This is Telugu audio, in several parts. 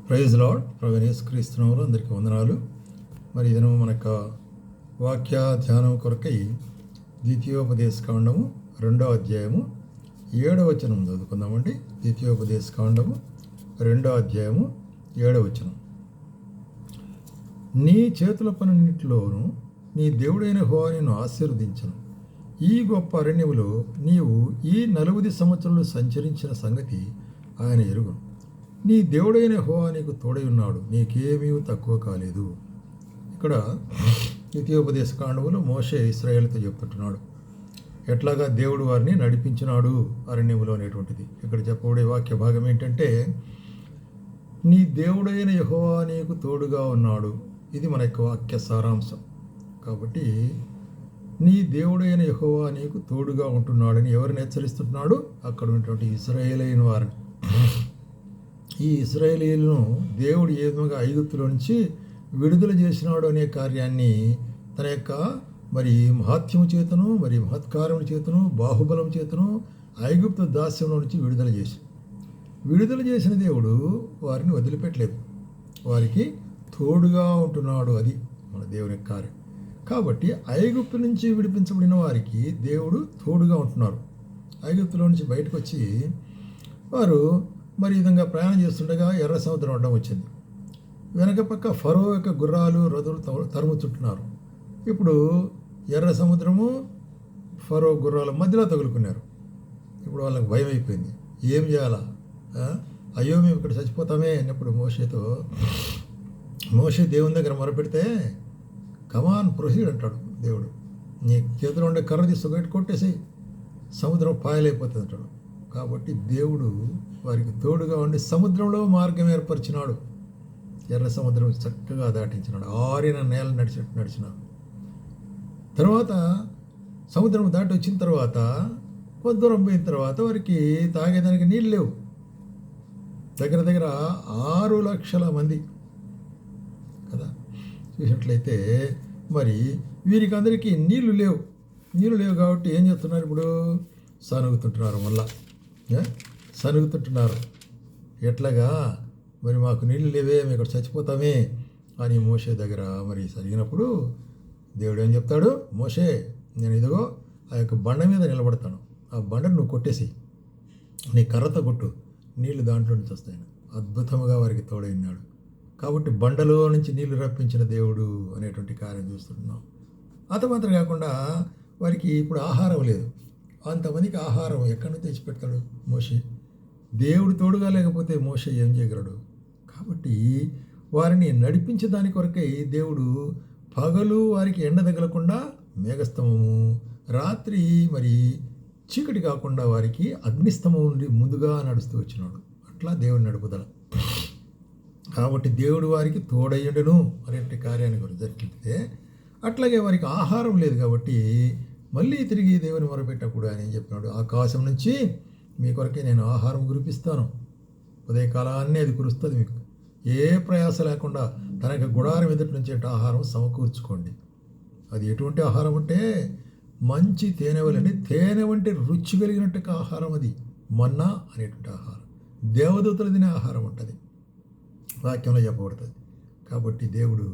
Praise lord. ప్రభువైన యేసుక్రీస్తునామములో అందరికీ వందనాలు. మరి ఇదను మనకు వాక్య ధ్యానం కొరకై ద్వితీయోపదేశకాండము 2వ అధ్యాయము 7వ వచనం చదువుకుందామండి. ద్వితీయోపదేశకాండము 2వ అధ్యాయము 7వ వచనం. నీ చేతుల పనిన్నిటిలోనూ నీ దేవుడైన యెహోవా నిన్ను ఆశీర్వదించును. ఈ గొప్ప అరణ్యములో నీవు ఈ 40 సంవత్సరాలు సంచరించిన సంగతి ఆయన ఎరుగును. నీ దేవుడైన యెహోవా నీకు తోడై ఉన్నాడు, నీకేమీ తక్కువ కాలేదు. ఇక్కడ ద్వితీయోపదేశ కాండములో మోషే ఇశ్రాయేలుతో చెప్తుంటున్నాడు ఎట్లాగా దేవుడు వారిని నడిపించినాడు అరణ్యములో అనేటువంటిది. ఇక్కడ చెప్పబడే వాక్య భాగం ఏంటంటే, నీ దేవుడైన యెహోవా నీకు తోడుగా ఉన్నాడు. ఇది మన యొక్క వాక్య సారాంశం. కాబట్టి నీ దేవుడైన యెహోవా నీకు తోడుగా ఉంటున్నాడని ఎవరిని హెచ్చరిస్తున్నాడు? అక్కడ ఉన్నటువంటి ఇశ్రాయేలైన వారిని. ఈ ఇశ్రాయేలీయులను దేవుడు ఏ విధంగా ఐగుప్తులో నుంచి విడుదల చేసినాడు అనే కార్యాన్ని తన యొక్క మహత్యము చేతను మహత్కారము చేతను బాహుబలం చేతను ఐగుప్తు దాస్యంలో నుంచి విడుదల చేసిన దేవుడు వారిని వదిలిపెట్టలేదు, వారికి తోడుగా ఉంటున్నాడు. అది మన దేవుని యొక్క కార్యం. కాబట్టి ఐగుప్తు నుంచి విడిపించబడిన వారికి దేవుడు తోడుగా ఉంటున్నారు. ఐగుప్తులో నుంచి బయటకు వచ్చి వారు ఈ విధంగా ప్రయాణం చేస్తుండగా ఎర్ర సముద్రం అడ్డం వచ్చింది. వెనక పక్క ఫరో యొక్క గుర్రాలు రథులు తరుముతుంటున్నారు. ఇప్పుడు ఎర్ర సముద్రము ఫరో గుర్రాల మధ్యలో తగులుకున్నారు. ఇప్పుడు వాళ్ళకి భయం అయిపోయింది, ఏం చేయాలా? అయ్యో మేము ఇక్కడ చచ్చిపోతామే అన్నప్పుడు మోషే దేవుని దగ్గర మొరపెడితే, కమాన్ ప్రొసీడ్ అంటాడు దేవుడు. నీ చేతిలో ఉండే కర్ర తీసి కొట్టేసి సముద్రం పాయలైపోతుంది అంటాడు. కాబట్టి దేవుడు వారికి తోడుగా ఉండి సముద్రంలో మార్గం ఏర్పరిచినాడు. ఎర్ర సముద్రం చక్కగా దాటించినాడు. ఆరిన నేల నడిచినాడు. తర్వాత సముద్రం దాటి వచ్చిన తర్వాత కొంత దూరం పోయిన తర్వాత వారికి తాగేదానికి నీళ్ళు లేవు. దగ్గర 6 లక్షల మంది కదా. చూసినట్లయితే వీరికి అందరికీ నీళ్లు లేవు కాబట్టి ఏం చేస్తున్నారు? ఇప్పుడు సనుగుతుంటున్నారు. మళ్ళా సనుగుతుంటున్నారు. ఎట్లాగా మాకు నీళ్ళు లేవే, మేము ఇక్కడ చచ్చిపోతామే అని మోషే దగ్గర సరిగినప్పుడు దేవుడు ఏం చెప్తాడు? మోషే, నేను ఇదిగో ఆ యొక్క బండ మీద నిలబడతాను, ఆ బండను నువ్వు కొట్టేసి నీ కర్రతో కొట్టు, నీళ్లు దాంట్లో నుంచి వస్తాయని అద్భుతంగా వారికి తోడైనాడు. కాబట్టి బండలో నుంచి నీళ్లు రప్పించిన దేవుడు అనేటువంటి కార్యం చూస్తున్నాం. అంత మాత్రం కాకుండా వారికి ఇప్పుడు ఆహారం లేదు. అంతమందికి ఆహారం ఎక్కడి నుంచి తెచ్చిపెడతాడు మోషే? దేవుడు తోడుగా లేకపోతే మోషే ఏం చేయగలడు? కాబట్టి వారిని నడిపించే దాని కొరకై దేవుడు పగలు వారికి ఎండ తగలకుండా మేఘస్తంభము, రాత్రి చీకటి కాకుండా వారికి అగ్నిస్తంభం నుండి ముందుగా నడుస్తూ వచ్చినాడు. అట్లా దేవుడు నడుపుదల. కాబట్టి దేవుడు వారికి తోడయ్యుండును అనేటువంటి కార్యాన్ని కూడా జరిగితే, అట్లాగే వారికి ఆహారం లేదు కాబట్టి మళ్ళీ తిరిగి దేవుని మొరపెట్టప్పుడు ఆయన ఏం చెప్పినాడు? ఆకాశం నుంచి మీ కొరకే నేను ఆహారం కురిపిస్తాను, ఉదయకాలాన్ని అది కురుస్తుంది, మీకు ఏ ప్రయాస లేకుండా తనకి గుడారం ఎదుటి నుంచి ఆహారం సమకూర్చుకోండి. అది ఎటువంటి ఆహారం అంటే మంచి తేనె వంటి రుచి కలిగినట్టు ఆహారం. అది మన్నా అనేటువంటి ఆహారం, దేవదూతలు తినే ఆహారం ఉంటుంది, వాక్యంలో చెప్పబడుతుంది. కాబట్టి దేవుడు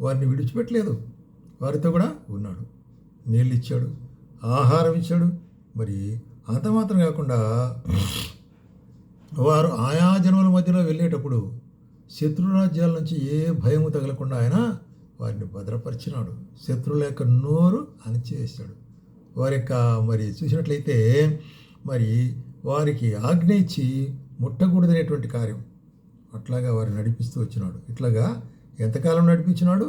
వారిని విడిచిపెట్టలేదు, వారితో కూడా ఉన్నాడు, నీళ్ళు ఇచ్చాడు, ఆహారం ఇచ్చాడు. అంత మాత్రం కాకుండా వారు ఆయా జనముల మధ్యలో వెళ్ళేటప్పుడు శత్రురాజ్యాల నుంచి ఏ భయము తగలకుండా ఆయన వారిని భద్రపరిచినాడు. శత్రువుల యొక్క నోరు అణిచివేశాడు. వారి యొక్క చూసినట్లయితే వారికి ఆజ్ఞ ఇచ్చి ముట్టకూడదనేటువంటి కార్యం అట్లాగా వారిని నడిపిస్తూ వచ్చినాడు. ఇట్లాగా ఎంతకాలం నడిపించినాడు?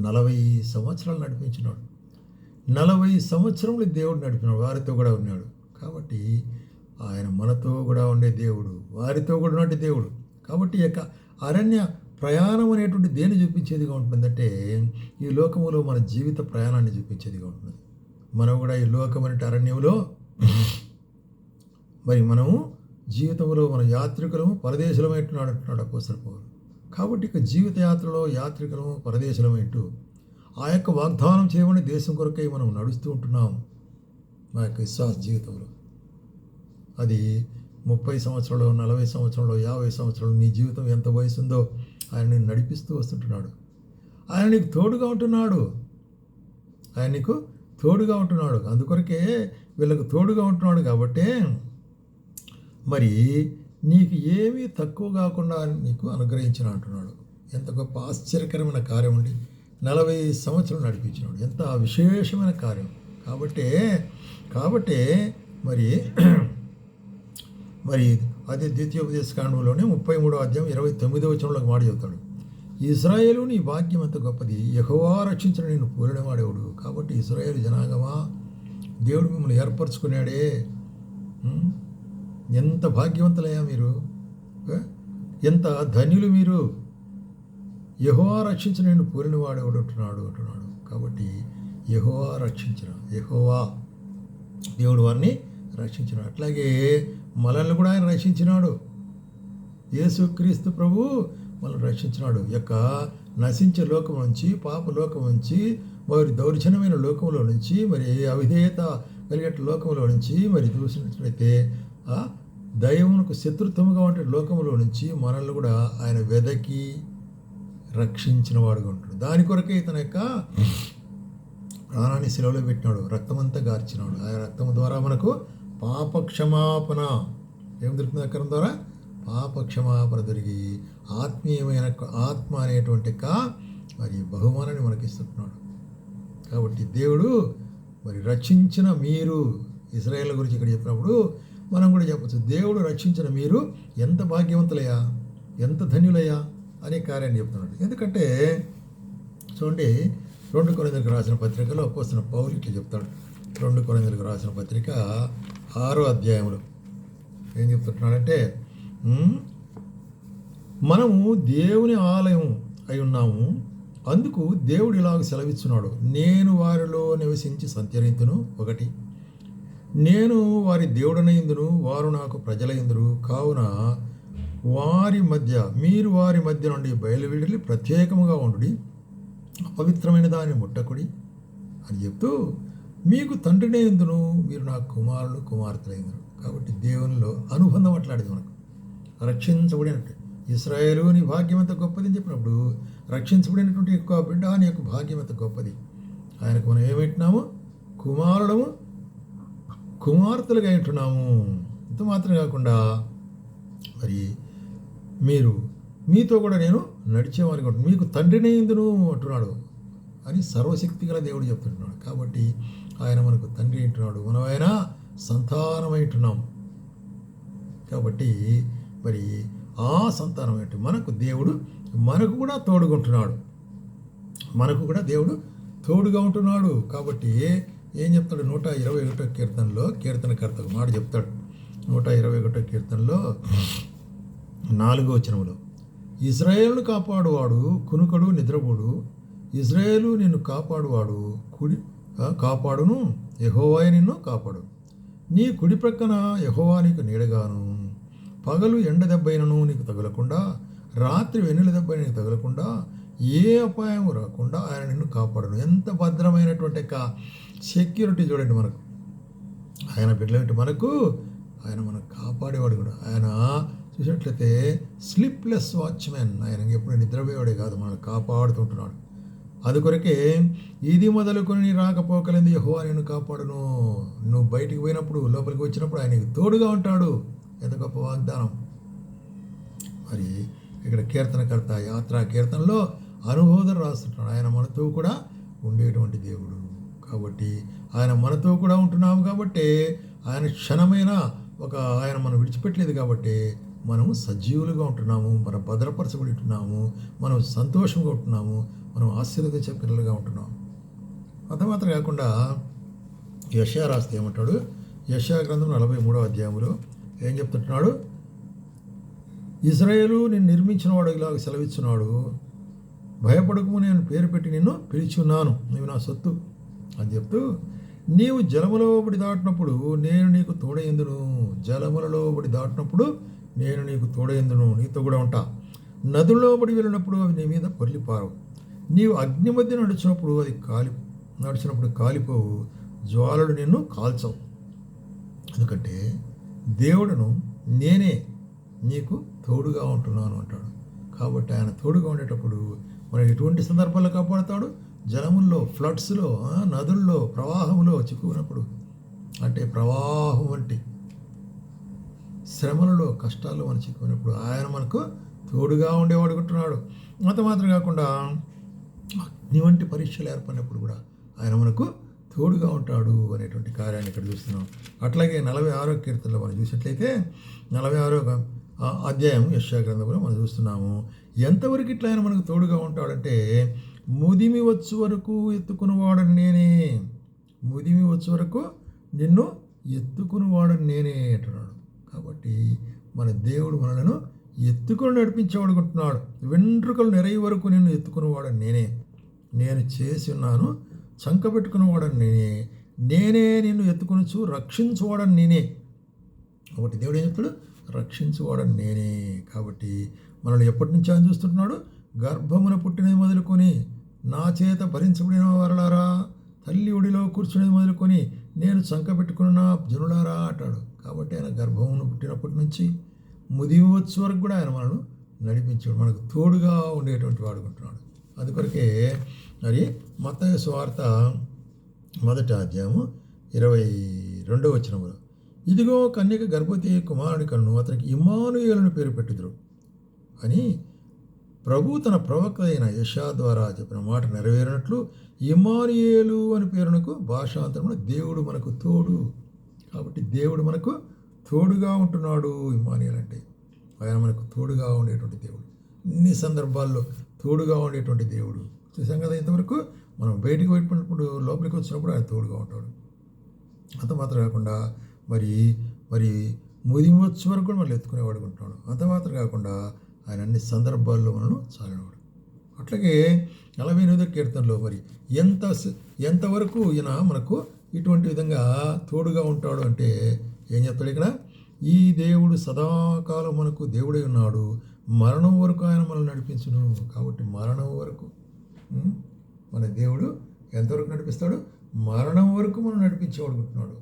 40 సంవత్సరాలు నడిపించినాడు. 40 సంవత్సరములు దేవుడు నడిపినాడు, వారితో కూడా ఉన్నాడు. కాబట్టి ఆయన మనతో కూడా ఉండే దేవుడు, వారితో కూడా ఉండే దేవుడు. కాబట్టి ఈ యొక్క అరణ్య ప్రయాణం అనేటువంటి దేన్ని చూపించేదిగా ఉంటుందంటే, ఈ లోకములో మన జీవిత ప్రయాణాన్ని చూపించేదిగా ఉంటుంది. మనం కూడా ఈ లోకం అనే అరణ్యంలో మనము జీవితంలో మన యాత్రికులము పరదేశులమైంటున్నాడు అంటున్నాడు అపోస్తలుడు పౌలు. కాబట్టి ఇక జీవిత యాత్రలో యాత్రికులము పరదేశులమైంటూ ఆ యొక్క వాగ్దానం చేయమని దేశం కొరకై మనం నడుస్తూ ఉంటున్నాం. మా యొక్క విశ్వాస జీవితంలో అది 30 సంవత్సరాలు, 40 సంవత్సరాలు, 50 సంవత్సరాలు నీ జీవితం ఎంత వయసు ఉందో ఆయన నిన్ను నడిపిస్తూ వస్తుంటున్నాడు. ఆయన నీకు తోడుగా ఉంటున్నాడు. ఆయన నీకు తోడుగా ఉంటున్నాడు. అందుకొరకే వీళ్ళకు తోడుగా ఉంటున్నాడు కాబట్టి మరి నీకు ఏమీ తక్కువ కాకుండా నీకు అనుగ్రహించిన అంటున్నాడు. ఎంత గొప్ప ఆశ్చర్యకరమైన కార్యం అండి. 40 సంవత్సరాలు నడిపించినాడు. ఎంత విశేషమైన కార్యం. కాబట్టి మరి మరి అదే ద్వితీయోపదేశ కాండంలోనే 33వ అధ్యాయం 29వ వచనంలో మాట చెబుతాడు. ఇశ్రాయేలు నీ భాగ్యం ఎంత గొప్పది, యెహోవా రక్షించిన నిన్ను పోలినవాడేవాడు. కాబట్టి ఇశ్రాయేలు జనాంగమా, దేవుడు మిమ్మల్ని ఏర్పరచుకున్నాడే. ఎంత భాగ్యవంతులయ్యా మీరు, ఎంత ధన్యులు మీరు. యెహోవా రక్షించిన నిన్ను పోలినవాడేవాడు అంటున్నాడు. కాబట్టి యెహోవా దేవుడు వారిని రక్షించినాడు. అట్లాగే మనల్ని కూడా ఆయన రక్షించినాడు. యేసుక్రీస్తు ప్రభు మనల్ని రక్షించినాడు. యొక్క నశించే లోకం నుంచి, పాప లోకం నుంచి, మరి దౌర్జన్యమైన లోకంలో నుంచి, మరి అవిధేయత కలిగే లోకంలో నుంచి, మరి చూసినట్లయితే దైవమునకు శత్రుత్వముగా ఉండే లోకంలో నుంచి మనల్ని కూడా ఆయన వెదకి రక్షించిన వాడుగా ఉంటాడు. దాని కొరకే తన యొక్క ప్రాణాన్ని శిలువలో పెట్టినాడు, రక్తమంతా గార్చినాడు. ఆ రక్తం ద్వారా మనకు పాప క్షమాపణ ఏం దొరుకుతుంది? అక్కడ ద్వారా పాప క్షమాపణ దొరికి ఆత్మీయమైన ఆత్మ అనేటువంటి మరి బహుమానాన్ని మనకి ఇస్తున్నాడు. కాబట్టి దేవుడు మరి రక్షించిన మీరు, ఇశ్రాయేల్ గురించి ఇక్కడ చెప్పినప్పుడు మనం కూడా చెప్పచ్చు, దేవుడు రక్షించిన మీరు ఎంత భాగ్యవంతులయ్యా, ఎంత ధన్యులయ్యా అనే కార్యాన్ని చెప్తున్నాడు. ఎందుకంటే చూడండి, 2 కొరింథీయులకు రాసిన పత్రికలో అపోస్తలుడైన పౌలు ఇట్లా చెప్తాడు. 2 కొరింథీయులకు రాసిన పత్రిక 6వ అధ్యాయంలో ఏం చెప్తున్నాడంటే, మనము దేవుని ఆలయం అయి ఉన్నాము, అందుకు దేవుడు ఇలాగ సెలవిస్తున్నాడు, నేను వారిలో నివసించి సంచరింతును. 1, నేను వారి దేవుడనయిందును, వారు నాకు ప్రజలయిందురు. కావున మీరు వారి మధ్య నుండి బయలువెళ్ళి ప్రత్యేకముగా ఉండుడి, అపవిత్రమైన దాన్ని ముట్టకుడి అని చెప్తూ, మీకు తండ్రినే ఎందును, మీరు నాకు కుమారులు కుమార్తెలైందరు. కాబట్టి దేవునిలో అనుబంధం అట్లాడేది మనకు. రక్షించబడినట్టు ఇశ్రాయేలు నీ భాగ్యం ఎంత గొప్పది అని చెప్పినప్పుడు, రక్షించబడినటువంటి యొక్క బిడ్డ నీ యొక్క భాగ్యం ఎంత గొప్పది. ఆయనకు మనం ఏమంటున్నాము? కుమారుడము కుమార్తెలుగా ఉంటున్నాము. ఇంత మాత్రం కాకుండా మరి మీరు మీతో కూడా నేను నడిచేవారికి ఉంటుంది, మీకు తండ్రినే ఇందును అంటున్నాడు అని సర్వశక్తి గల దేవుడు చెప్తుంటున్నాడు. కాబట్టి ఆయన మనకు తండ్రి అంటున్నాడు, మనం ఆయన సంతానమైంటున్నాం. కాబట్టి మరి ఆ సంతానం ఏంటి? మనకు దేవుడు మనకు కూడా తోడుగుంటున్నాడు, మనకు కూడా దేవుడు తోడుగా ఉంటున్నాడు. కాబట్టి ఏం చెప్తాడు? 121వ కీర్తనలో కీర్తనకర్త ఒక మాట చెప్తాడు. 121వ కీర్తనలో 4వ వచనంలో, ఇశ్రాయేలును కాపాడువాడు కునుకడు నిద్రపోడు, ఇశ్రాయేలు నిన్ను కాపాడువాడు కాపాడును, యెహోవాయే నిన్ను కాపాడు. నీ కుడి ప్రక్కన యెహోవా నీకు నీడగాను, పగలు ఎండ దెబ్బైనను నీకు తగలకుండా, రాత్రి వెన్నెల దెబ్బ నీకు తగలకుండా, ఏ అపాయం రాకుండా ఆయన నిన్ను కాపాడును. ఎంత భద్రమైనటువంటి సెక్యూరిటీ చూడండి మనకు. ఆయన బిడ్డలంటే మనకు మనకు కాపాడేవాడు కూడా. ఆయన చూసినట్లయితే స్లీప్లెస్ వాచ్మెన్, ఆయన ఎప్పుడు నిద్రపోయేవాడే కాదు, మనల్ని కాపాడుతుంటున్నాడు. అందుకొరకే ఇది మొదలుకొని నీ రాకపోకలేదు యెహోవా నిన్ను కాపాడును. నువ్వు బయటికి పోయినప్పుడు, లోపలికి వచ్చినప్పుడు ఆయన నీకు తోడుగా ఉంటాడు. ఎంత గొప్ప వాగ్దానం. మరి ఇక్కడ కీర్తనకర్త యాత్రా కీర్తనలో అనుభూతులు రాస్తుంటాడు. ఆయన మనతో కూడా ఉండేటువంటి దేవుడు. కాబట్టి ఆయన మనతో కూడా ఉంటున్నాము. కాబట్టి ఆయన క్షణమైన ఆయన మనం విడిచిపెట్టలేదు. కాబట్టి మనం సజీవులుగా ఉంటున్నాము, మనం భద్రపరచబడి ఉంటున్నాము, మనం సంతోషంగా ఉంటున్నాము, మనం ఆశీర్వదించే పిల్లలుగా ఉంటున్నాము. అంత మాత్రం కాకుండా యెషయా రాస్తే ఏమంటాడు? యెషయా గ్రంథం 43వ అధ్యాయంలో ఏం చెప్తుంటున్నాడు? ఇశ్రాయేలు నిన్ను నిర్మించిన వాడు ఇలాగ సెలవిస్తున్నాడు, భయపడకు, నేను పేరు పెట్టి నిన్ను పిలిచున్నాను, నీవు నా సొత్తు అని చెప్తూ, నీవు జలములోబడి దాటినప్పుడు నేను నీకు తోడైందును, జలములలోబడి దాటినప్పుడు నేను నీకు తోడైందును, నీతో కూడా ఉంటా. నదుల్లోబడి వెళ్ళినప్పుడు అవి నీ మీద పొర్లిపారవు, నీవు అగ్ని మధ్య నడిచినప్పుడు కాలిపోవు, జ్వాలలు నిన్ను కాల్చవు. ఎందుకంటే దేవుడును నేనే నీకు తోడుగా ఉంటున్నాను అంటాడు. కాబట్టి ఆయన తోడుగా ఉండేటప్పుడు మనం ఎటువంటి సందర్భాల్లో కాపాడుతాడు? జలముల్లో, ఫ్లడ్స్లో, నదుల్లో, ప్రవాహంలో చిక్కుకున్నప్పుడు, అంటే ప్రవాహం వంటి శ్రమలలో, కష్టాల్లో మనం చిక్కుకున్నప్పుడు ఆయన మనకు తోడుగా ఉండేవాడు ఉంటున్నాడు. అంత మాత్రం కాకుండా అగ్ని వంటి పరీక్షలు ఏర్పడినప్పుడు కూడా ఆయన మనకు తోడుగా ఉంటాడు అనేటువంటి కార్యాన్ని ఇక్కడ చూస్తున్నాం. అట్లాగే 46వ కీర్తనలో మనం చూసినట్లయితే 46వ అధ్యాయం యెషయా గ్రంథంలో మనం చూస్తున్నాము. ఎంతవరకు ఇట్లా ఆయన మనకు తోడుగా ఉంటాడంటే, ముదిమి వచ్చు వరకు ఎత్తుకునివాడని నేనే, ముదిమి వచ్చు వరకు నిన్ను ఎత్తుకునివాడని నేనే అంటున్నాడు. కాబట్టి మన దేవుడు మనలను ఎత్తుకుని నడిపించేవాడు అంటున్నాడు. వెంట్రుకలు నెరయి వరకు నిన్ను ఎత్తుకునివాడని నేనే, నేను చేసి ఉన్నాను, చంకబెట్టుకునేవాడని నేనే, నేనే నిన్ను ఎత్తుకొనొచ్చు రక్షించువాడని నేనే. కాబట్టి దేవుడు ఏం చెప్తాడు? రక్షించువాడని నేనే. కాబట్టి మనల్ని ఎప్పటి నుంచి ఆయన చూస్తుంటున్నాడు? గర్భమున పుట్టినది మొదలుకొని, నా చేత భరించబడిన వారలారా, తల్లి ఒడిలో కూర్చునేది మొదలుకొని, నేను చంకబెట్టుకున్న జనులారా అంటాడు. కాబట్టి ఆయన గర్భమును పుట్టినప్పటి నుంచి ముదిమి వచ్చే వరకు కూడా ఆయన మనను నడిపించాడు, మనకు తోడుగా ఉండేటువంటి వాడుకుంటున్నాడు. అందుకొరకే మరి మత్తయి సువార్త 1వ అధ్యాయము 22వ వచనములో, ఇదిగో కన్యక గర్భవతి కుమారుని కన్ను, అతనికి ఇమ్మానుయేలును పేరు పెట్టుదురు అని ప్రభు తన ప్రవక్త అయిన యెషయా ద్వారా చెప్పిన మాట నెరవేరినట్లు, ఇమ్మానుయేలు అని పేరునకు భాషాంతరమున దేవుడు మనకు తోడు. కాబట్టి దేవుడు మనకు తోడుగా ఉంటున్నాడు. ఇమ్మానుయేలు అంటే ఆయన మనకు తోడుగా ఉండేటువంటి దేవుడు, అన్ని సందర్భాల్లో తోడుగా ఉండేటువంటి దేవుడు. చూసాం కదా ఇంతవరకు. మనం బయటికి వెళ్ళినప్పుడు, లోపలికి వచ్చినప్పుడు ఆయన తోడుగా ఉంటాడు. అంత మాత్రం కాకుండా మరి ముదిమి వచ్చే వరకు కూడా మనం ఎత్తుకునేవాడు ఉంటున్నాడు. అంత మాత్రం కాకుండా ఆయన అన్ని సందర్భాల్లో మనను చాలినవాడు. అట్లాగే 48వ కీర్తనలో మరి ఎంతవరకు ఈయన మనకు ఇటువంటి విధంగా తోడుగా ఉంటాడు అంటే ఏం చెప్తాడు ఇక్కడ? ఈ దేవుడు సదాకాలం మనకు దేవుడై ఉన్నాడు, మరణం వరకు ఆయన మనల్ని నడిపించును. కాబట్టి మరణం వరకు మన దేవుడు ఎంతవరకు నడిపిస్తాడు? మరణం వరకు మనం నడిపించేవాడు ఉంటున్నాడు.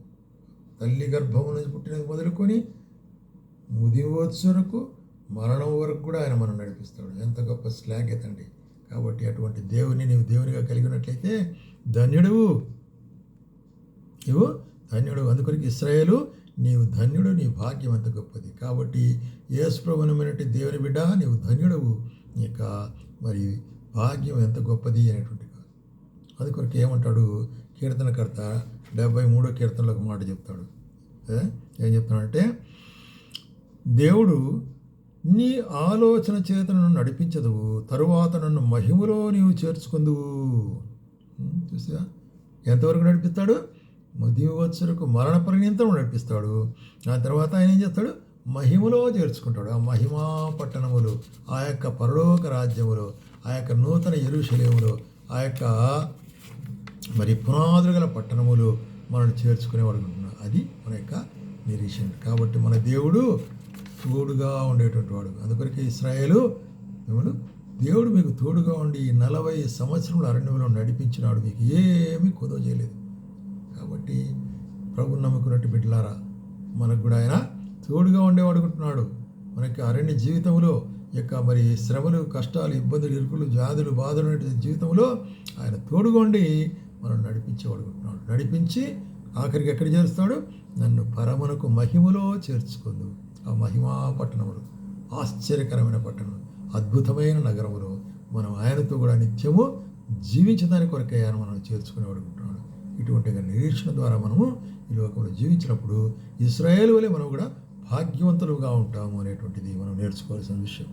తల్లి గర్భం నుంచి పుట్టినది మొదలుకొని ముదిమి వచ్చే వరకు, మరణం వరకు కూడా ఆయన మనం నడిపిస్తాడు. ఎంత గొప్ప శ్లాఘ్యత అండి. కాబట్టి అటువంటి దేవుని నీవు దేవునిగా కలిగి ఉన్నట్లయితే ధన్యుడు, నీవు ధన్యుడు. అందుకొరకు ఇశ్రాయేలు నీవు ధన్యుడు, నీ భాగ్యం ఎంత గొప్పది. కాబట్టి యేసు ప్రభువైనటువంటి దేవుని బిడ్డ నీవు ధన్యుడవు, ఇక మరి భాగ్యం ఎంత గొప్పది అనేటువంటి. అందుకొరకు ఏమంటాడు కీర్తనకర్త 73వ కీర్తనలో ఒక మాట చెప్తాడు. ఏం చెప్తాడంటే, దేవుడు నీ ఆలోచన చేత నన్ను నడిపించదువు, తరువాత నన్ను మహిమలో నీవు చేర్చుకుందువు. చూసా ఎంతవరకు నడిపిస్తాడు? ముదిమి వచ్చరకు మరణ పర్యంతం నడిపిస్తాడు. ఆ తర్వాత ఆయన ఏం చేస్తాడు? మహిమలో చేర్చుకుంటాడు. ఆ మహిమా పట్టణములు, ఆ యొక్క పరలోక రాజ్యములో, ఆ యొక్క నూతన యెరూషలేములో, ఆ యొక్క మరి పునాదులు గల పట్టణములు మనల్ని చేర్చుకునేవాడు ఉంటున్నాడు. అది మన యొక్క నిరీక్షణ. కాబట్టి మన దేవుడు తోడుగా ఉండేటువంటి వాడు. అందుకొరకే ఇశ్రాయేలు మిమ్మల్ని దేవుడు మీకు తోడుగా ఉండి 40 సంవత్సరముల అరణ్యంలో నడిపించినాడు, మీకు ఏమీ కొదవ చేయలేదు. కాబట్టి ప్రభువుని నమ్ముకున్నట్టు బిడ్డలారా, మనకు కూడా ఆయన తోడుగా ఉండేవాడు ఉంటున్నాడు. మనకి అరణ్య జీవితంలో యొక్క మరి శ్రమలు, కష్టాలు, ఇబ్బందులు, ఇరుకులు, వ్యాధులు, బాధలు జీవితంలో ఆయన తోడుగా ఉండి మనం నడిపించేవాడు ఉంటున్నాడు. నడిపించి ఆఖరికి ఎక్కడ చేరుస్తాడు? నన్ను పరమునకు మహిమలో చేర్చుకుందు. ఆ మహిమా పట్టణములు, ఆశ్చర్యకరమైన పట్టణం, అద్భుతమైన నగరములో మనం ఆయనతో కూడా నిత్యము జీవించడానికి కొరకే ఆయన మనం చేర్చుకునేవాడు ఉంటున్నాడు. ఇటువంటి నిరీక్షణ ద్వారా మనము ఈ లోకంలో జీవించినప్పుడు ఇశ్రాయేలు వలె మనం కూడా భాగ్యవంతులుగా ఉంటాము అనేటువంటిది మనం నేర్చుకోవాల్సిన విషయం.